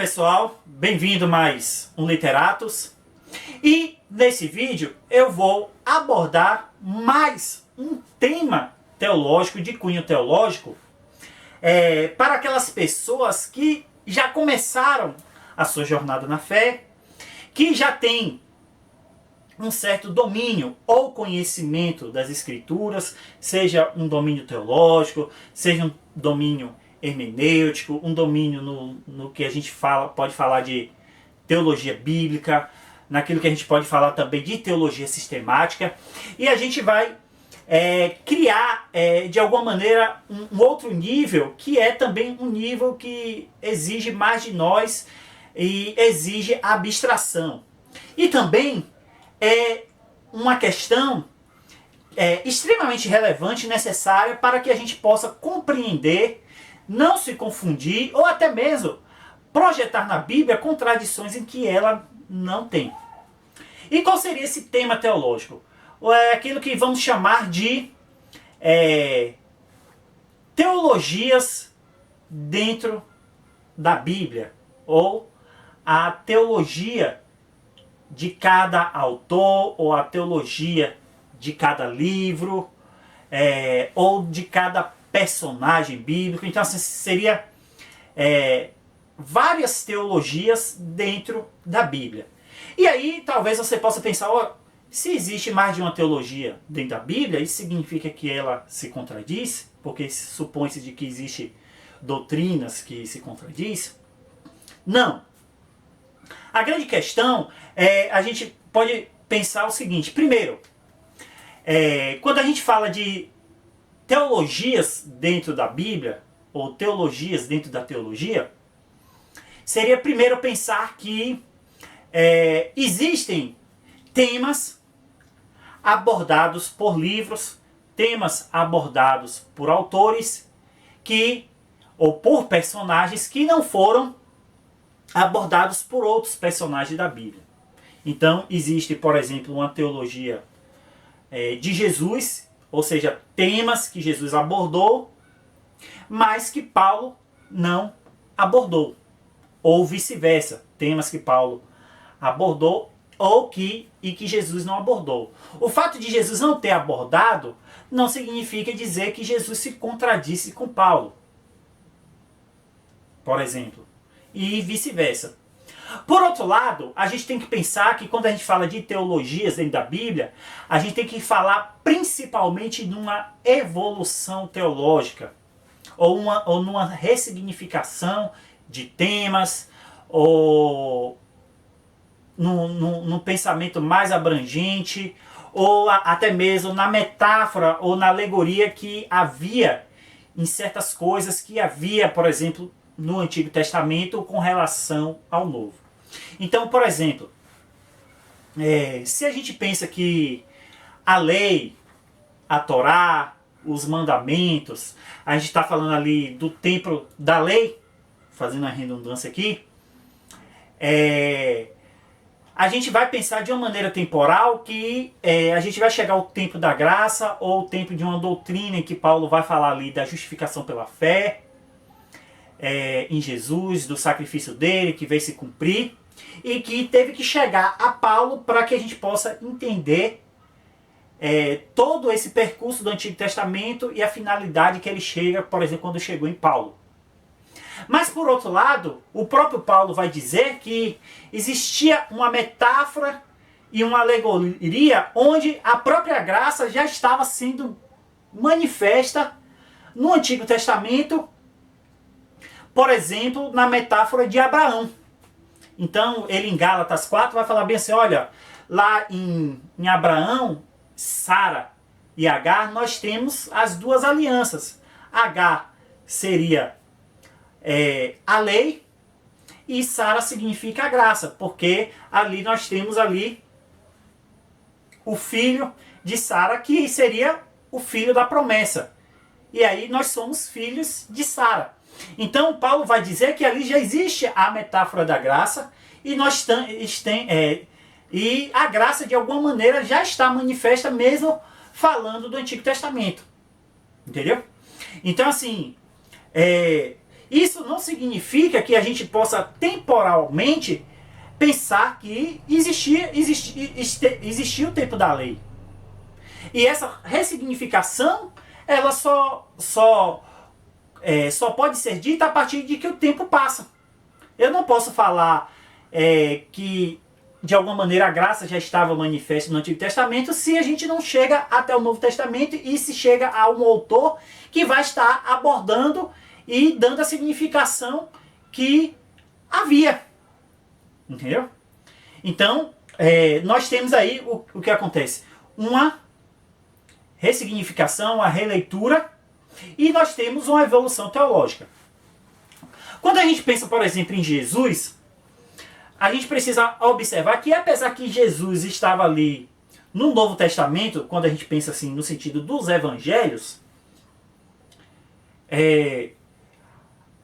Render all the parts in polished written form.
pessoal, bem-vindo mais um Literatos. E nesse vídeo eu vou abordar mais um tema teológico, de cunho teológico, para aquelas pessoas que já começaram a sua jornada na fé, que já têm um certo domínio ou conhecimento das Escrituras, seja um domínio teológico, seja um domínio hermenêutico, um domínio no que a gente pode falar de teologia bíblica, naquilo que a gente pode falar também de teologia sistemática, e a gente vai criar de alguma maneira um outro nível, que é também um nível que exige mais de nós e exige abstração. E também é uma questão extremamente relevante e necessária para que a gente possa compreender, não se confundir ou até mesmo projetar na Bíblia contradições em que ela não tem. E qual seria esse tema teológico? É aquilo que vamos chamar de teologias dentro da Bíblia, ou a teologia de cada autor, ou a teologia de cada livro, ou de cada personagem bíblico. Então, assim, seria várias teologias dentro da Bíblia. E aí, talvez você possa pensar, se existe mais de uma teologia dentro da Bíblia, isso significa que ela se contradiz? Porque supõe-se de que existe doutrinas que se contradizem? Não. A grande questão a gente pode pensar o seguinte. Primeiro, quando a gente fala de teologias dentro da Bíblia, ou teologias dentro da teologia, seria primeiro pensar que existem temas abordados por livros, temas abordados por autores, ou por personagens que não foram abordados por outros personagens da Bíblia. Então existe, por exemplo, uma teologia de Jesus, ou seja, temas que Jesus abordou, mas que Paulo não abordou. Ou vice-versa, temas que Paulo abordou e que Jesus não abordou. O fato de Jesus não ter abordado não significa dizer que Jesus se contradisse com Paulo, por exemplo, e vice-versa. Por outro lado, a gente tem que pensar que quando a gente fala de teologias dentro da Bíblia, a gente tem que falar principalmente numa evolução teológica, ou numa ressignificação de temas, ou num pensamento mais abrangente, ou até mesmo na metáfora ou na alegoria que havia em certas coisas que havia, por exemplo, no Antigo Testamento com relação ao Novo. Então, por exemplo, se a gente pensa que a lei, a Torá, os mandamentos, a gente está falando ali do templo da lei, fazendo a redundância aqui, a gente vai pensar de uma maneira temporal que a gente vai chegar ao tempo da graça, ou o tempo de uma doutrina em que Paulo vai falar ali da justificação pela fé, em Jesus, do sacrifício dele, que veio se cumprir, e que teve que chegar a Paulo para que a gente possa entender todo esse percurso do Antigo Testamento e a finalidade que ele chega, por exemplo, quando chegou em Paulo. Mas, por outro lado, o próprio Paulo vai dizer que existia uma metáfora e uma alegoria onde a própria graça já estava sendo manifesta no Antigo Testamento, por exemplo, na metáfora de Abraão. Então, ele em Gálatas 4 vai falar bem assim, olha, lá em Abraão, Sara e Agar, nós temos as duas alianças. Agar seria a lei, e Sara significa a graça, porque ali nós temos ali o filho de Sara, que seria o filho da promessa. E aí nós somos filhos de Sara. Então Paulo vai dizer que ali já existe a metáfora da graça, e e a graça de alguma maneira já está manifesta mesmo falando do Antigo Testamento. Entendeu? Então assim, Isso não significa que a gente possa temporalmente pensar que existia o tempo da lei. E essa ressignificação, ela só pode ser dita a partir de que o tempo passa. Eu não posso falar que de alguma maneira a graça já estava manifesta no Antigo Testamento se a gente não chega até o Novo Testamento e se chega a um autor que vai estar abordando e dando a significação que havia. Entendeu? Então, nós temos aí o que acontece. Uma ressignificação, uma releitura, e nós temos uma evolução teológica. Quando a gente pensa, por exemplo, em Jesus, a gente precisa observar que, apesar que Jesus estava ali no Novo Testamento, quando a gente pensa assim no sentido dos evangelhos,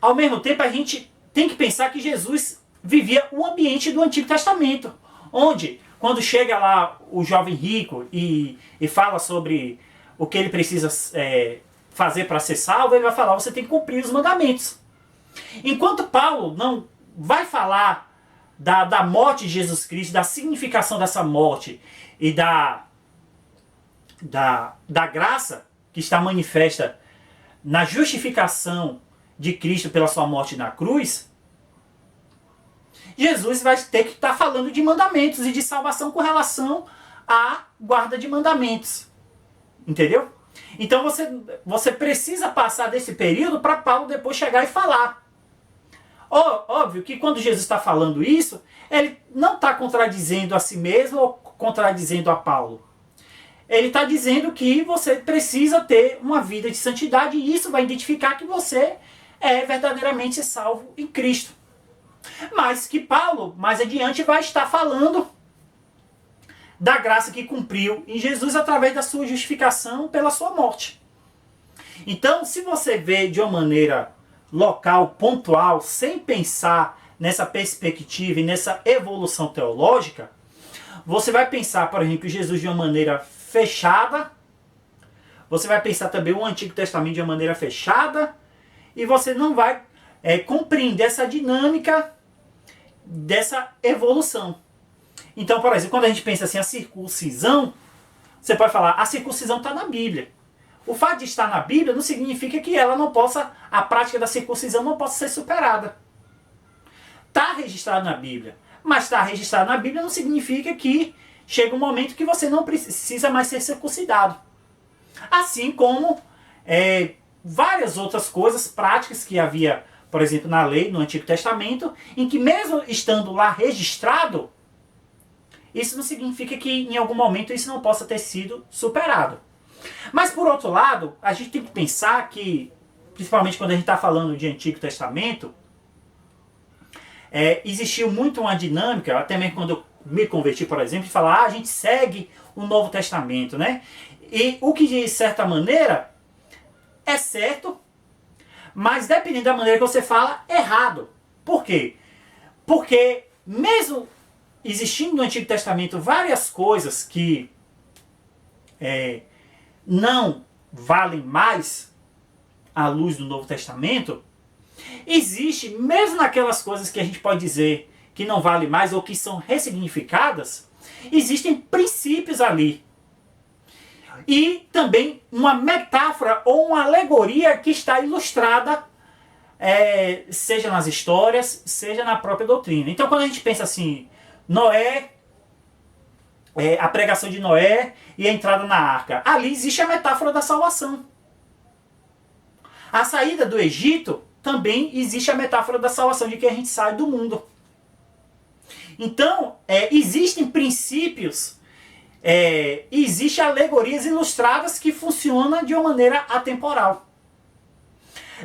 ao mesmo tempo a gente tem que pensar que Jesus vivia o ambiente do Antigo Testamento, onde, quando chega lá o jovem rico e fala sobre o que ele precisa fazer para ser salvo, ele vai falar, você tem que cumprir os mandamentos. Enquanto Paulo não vai falar da morte de Jesus Cristo, da significação dessa morte e da graça que está manifesta na justificação de Cristo pela sua morte na cruz, Jesus vai ter que estar falando de mandamentos e de salvação com relação à guarda de mandamentos. Entendeu? Então você precisa passar desse período para Paulo depois chegar e falar. Óbvio que quando Jesus está falando isso, ele não está contradizendo a si mesmo ou contradizendo a Paulo. Ele está dizendo que você precisa ter uma vida de santidade e isso vai identificar que você é verdadeiramente salvo em Cristo. Mas que Paulo, mais adiante, vai estar falando da graça que cumpriu em Jesus através da sua justificação pela sua morte. Então, se você vê de uma maneira local, pontual, sem pensar nessa perspectiva e nessa evolução teológica, você vai pensar, por exemplo, Jesus de uma maneira fechada, você vai pensar também o Antigo Testamento de uma maneira fechada, e você não vai compreender essa dinâmica dessa evolução. Então, por exemplo, quando a gente pensa assim, a circuncisão, você pode falar, a circuncisão está na Bíblia. O fato de estar na Bíblia não significa que ela não possa, a prática da circuncisão não possa ser superada. Está registrado na Bíblia. Mas estar registrado na Bíblia não significa que chega um momento que você não precisa mais ser circuncidado. Assim como várias outras coisas práticas que havia, por exemplo, na lei, no Antigo Testamento, em que mesmo estando lá registrado, isso não significa que em algum momento isso não possa ter sido superado. Mas por outro lado, a gente tem que pensar que, principalmente quando a gente está falando de Antigo Testamento, existiu muito uma dinâmica, até mesmo quando eu me converti, por exemplo, de falar, a gente segue o Novo Testamento, né? E o que de certa maneira é certo, mas dependendo da maneira que você fala, é errado. Por quê? Porque mesmo existindo no Antigo Testamento várias coisas que não valem mais à luz do Novo Testamento, existe, mesmo naquelas coisas que a gente pode dizer que não vale mais ou que são ressignificadas, existem princípios ali. E também uma metáfora ou uma alegoria que está ilustrada, seja nas histórias, seja na própria doutrina. Então quando a gente pensa assim, Noé, a pregação de Noé e a entrada na arca, ali existe a metáfora da salvação. A saída do Egito também existe a metáfora da salvação, de que a gente sai do mundo. Então, existem princípios, existem alegorias ilustradas que funcionam de uma maneira atemporal.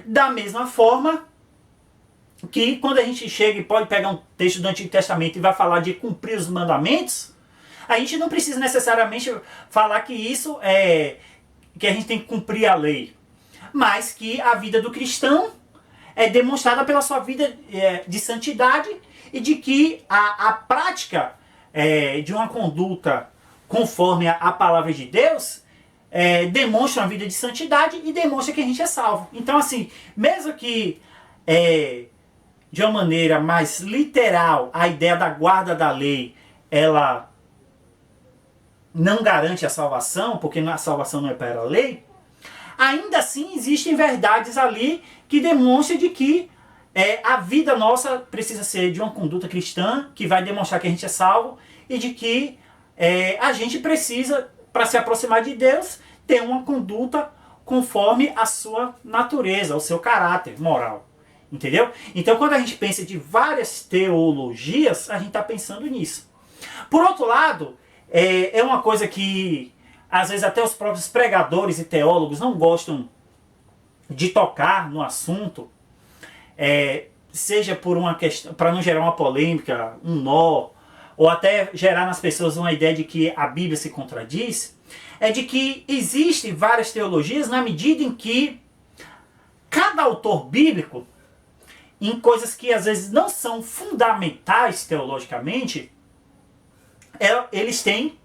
Da mesma forma que quando a gente chega e pode pegar um texto do Antigo Testamento e vai falar de cumprir os mandamentos, a gente não precisa necessariamente falar que isso que a gente tem que cumprir a lei, mas que a vida do cristão é demonstrada pela sua vida de santidade e de que a prática de uma conduta conforme a palavra de Deus demonstra uma vida de santidade e demonstra que a gente é salvo. Então, assim, mesmo que de uma maneira mais literal, a ideia da guarda da lei, ela não garante a salvação, porque a salvação não é pela lei, ainda assim existem verdades ali que demonstram de que a vida nossa precisa ser de uma conduta cristã, que vai demonstrar que a gente é salvo, e de que a gente precisa, para se aproximar de Deus, ter uma conduta conforme a sua natureza, o seu caráter moral. Entendeu? Então, quando a gente pensa de várias teologias, a gente está pensando nisso. Por outro lado, é uma coisa que às vezes até os próprios pregadores e teólogos não gostam de tocar no assunto, seja por uma questão, para não gerar uma polêmica, um nó, ou até gerar nas pessoas uma ideia de que a Bíblia se contradiz, é de que existem várias teologias na medida em que cada autor bíblico, em coisas que às vezes não são fundamentais teologicamente, eles têm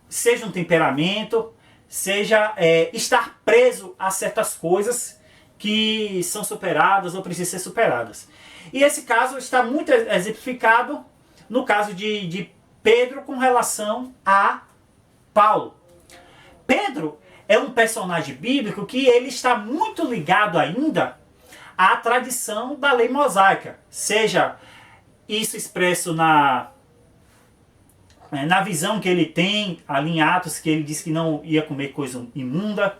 seja um temperamento, seja estar preso a certas coisas que são superadas ou precisam ser superadas. E esse caso está muito exemplificado no caso de Pedro com relação a Paulo. Pedro é um personagem bíblico que ele está muito ligado ainda à tradição da lei mosaica, seja isso expresso na visão que ele tem ali em Atos, que ele diz que não ia comer coisa imunda,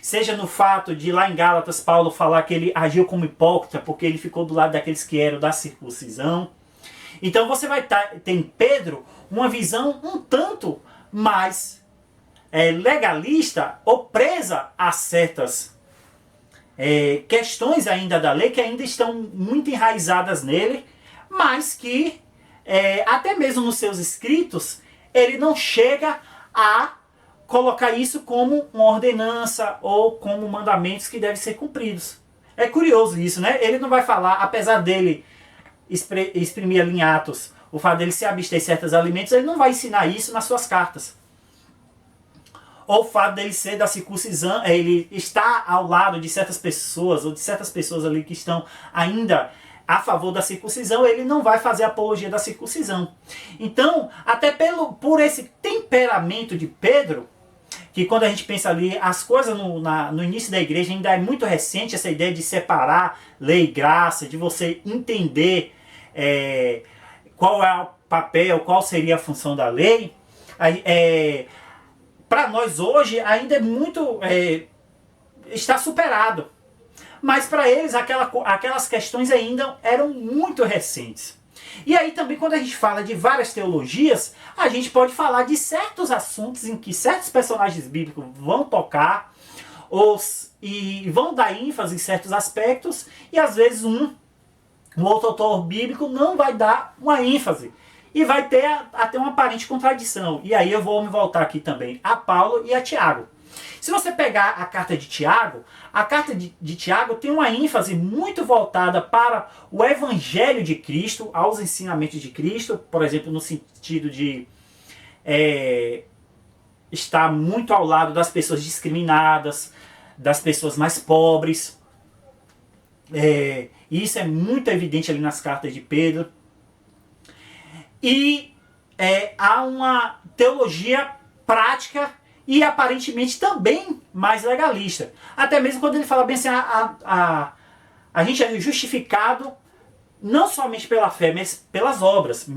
seja no fato de lá em Gálatas Paulo falar que ele agiu como hipócrita porque ele ficou do lado daqueles que eram da circuncisão. Então você vai ter em Pedro uma visão um tanto mais legalista ou presa a certas questões ainda da lei que ainda estão muito enraizadas nele, mas que até mesmo nos seus escritos ele não chega a colocar isso como uma ordenança ou como mandamentos que devem ser cumpridos. É curioso isso, né? Ele não vai falar, apesar dele exprimir ali em Atos o fato dele se abster de certos alimentos, ele não vai ensinar isso nas suas cartas. Ou o fato dele ser da circuncisão, ele está ao lado de certas pessoas, ou de certas pessoas ali que estão ainda a favor da circuncisão, ele não vai fazer apologia da circuncisão. Então, até por esse temperamento de Pedro, que quando a gente pensa ali, as coisas no início da igreja ainda é muito recente, essa ideia de separar lei e graça, de você entender qual é o papel, qual seria a função da lei. Para nós hoje ainda é muito está superado, mas para eles aquelas questões ainda eram muito recentes. E aí também quando a gente fala de várias teologias, a gente pode falar de certos assuntos em que certos personagens bíblicos vão tocar e vão dar ênfase em certos aspectos, e às vezes um outro autor bíblico não vai dar uma ênfase e vai ter até uma aparente contradição. E aí eu vou me voltar aqui também a Paulo e a Tiago. Se você pegar a carta de Tiago, a carta de Tiago tem uma ênfase muito voltada para o Evangelho de Cristo, aos ensinamentos de Cristo, por exemplo, no sentido de estar muito ao lado das pessoas discriminadas, das pessoas mais pobres. E isso é muito evidente ali nas cartas de Pedro. E há uma teologia prática e aparentemente também mais legalista. Até mesmo quando ele fala bem assim, a gente é justificado não somente pela fé, mas pelas obras.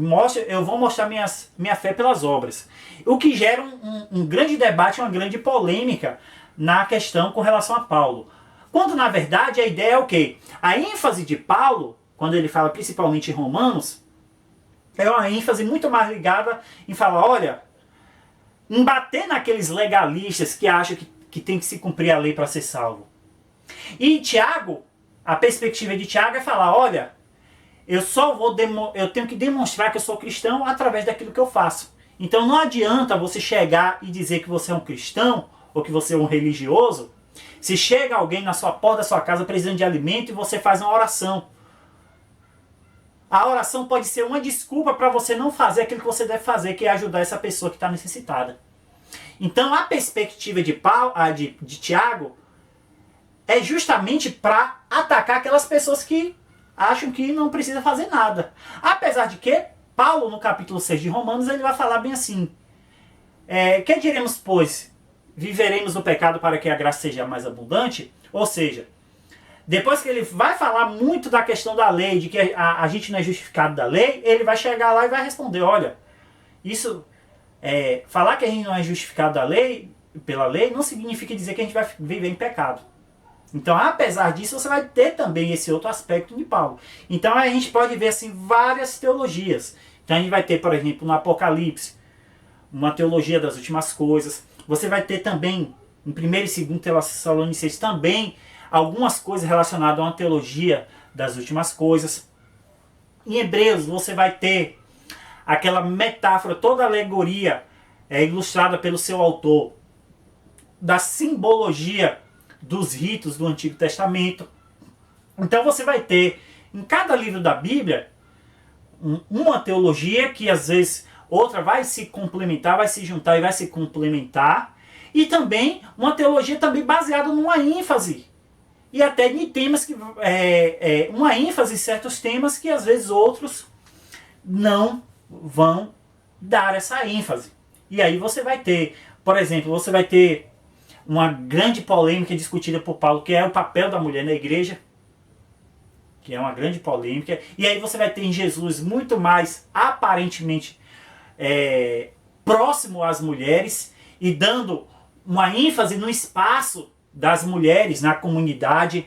Eu vou mostrar minha fé pelas obras. O que gera um grande debate, uma grande polêmica na questão com relação a Paulo. Quando na verdade a ideia é o quê? A ênfase de Paulo, quando ele fala principalmente em Romanos, é uma ênfase muito mais ligada em falar, olha, em bater naqueles legalistas que acham que tem que se cumprir a lei para ser salvo. E Tiago, a perspectiva de Tiago é falar, olha, eu tenho que demonstrar que eu sou cristão através daquilo que eu faço. Então não adianta você chegar e dizer que você é um cristão ou que você é um religioso, se chega alguém na sua porta da sua casa precisando de alimento e você faz uma oração. A oração pode ser uma desculpa para você não fazer aquilo que você deve fazer, que é ajudar essa pessoa que está necessitada. Então a perspectiva de Tiago é justamente para atacar aquelas pessoas que acham que não precisa fazer nada. Apesar de que, Paulo, no capítulo 6 de Romanos, ele vai falar bem assim: que diremos, pois? Viveremos no pecado para que a graça seja mais abundante? Ou seja, depois que ele vai falar muito da questão da lei, de que a gente não é justificado da lei, ele vai chegar lá e vai responder: olha, isso, falar que a gente não é justificado da lei, pela lei, não significa dizer que a gente vai viver em pecado. Então, apesar disso, você vai ter também esse outro aspecto de Paulo. Então, a gente pode ver assim várias teologias. Então, a gente vai ter, por exemplo, no Apocalipse, uma teologia das últimas coisas. Você vai ter também, em 1 e 2 Tessalonicenses, também algumas coisas relacionadas a uma teologia das últimas coisas. Em Hebreus, você vai ter aquela metáfora, toda a alegoria ilustrada pelo seu autor, da simbologia dos ritos do Antigo Testamento. Então você vai ter em cada livro da Bíblia uma teologia que às vezes outra vai se complementar, vai se juntar e vai se complementar, e também uma teologia também baseada numa ênfase e até em temas que uma ênfase em certos temas que às vezes outros não vão dar essa ênfase. E aí você vai ter, por exemplo, você vai ter uma grande polêmica discutida por Paulo, que é o papel da mulher na igreja, que é uma grande polêmica. E aí você vai ter em Jesus muito mais, aparentemente, próximo às mulheres e dando uma ênfase no espaço das mulheres na comunidade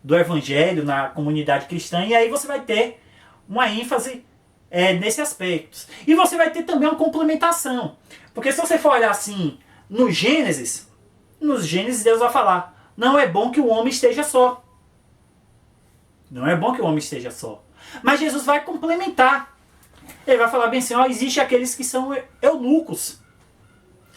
do evangelho, na comunidade cristã. E aí você vai ter uma ênfase nesse aspecto. E você vai ter também uma complementação. Porque se você for olhar assim, nos Gênesis Deus vai falar: não é bom que o homem esteja só. Não é bom que o homem esteja só. Mas Jesus vai complementar. Ele vai falar bem assim: ó, existe aqueles que são eunucos.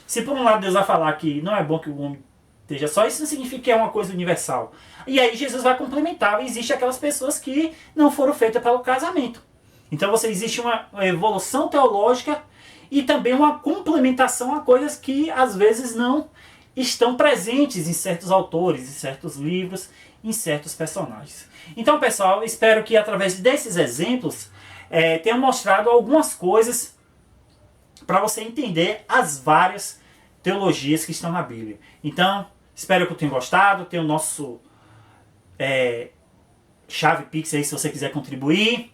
Se por um lado Deus vai falar que não é bom que o homem esteja só, isso não significa que é uma coisa universal. E aí Jesus vai complementar: existe aquelas pessoas que não foram feitas pelo casamento. Então existe uma evolução teológica e também uma complementação a coisas que às vezes não estão presentes em certos autores, em certos livros, em certos personagens. Então, pessoal, espero que através desses exemplos tenha mostrado algumas coisas para você entender as várias teologias que estão na Bíblia. Então, espero que eu tenha gostado. Tem o nosso chave Pix aí se você quiser contribuir.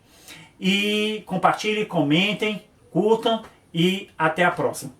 E compartilhem, comentem, curtam e até a próxima.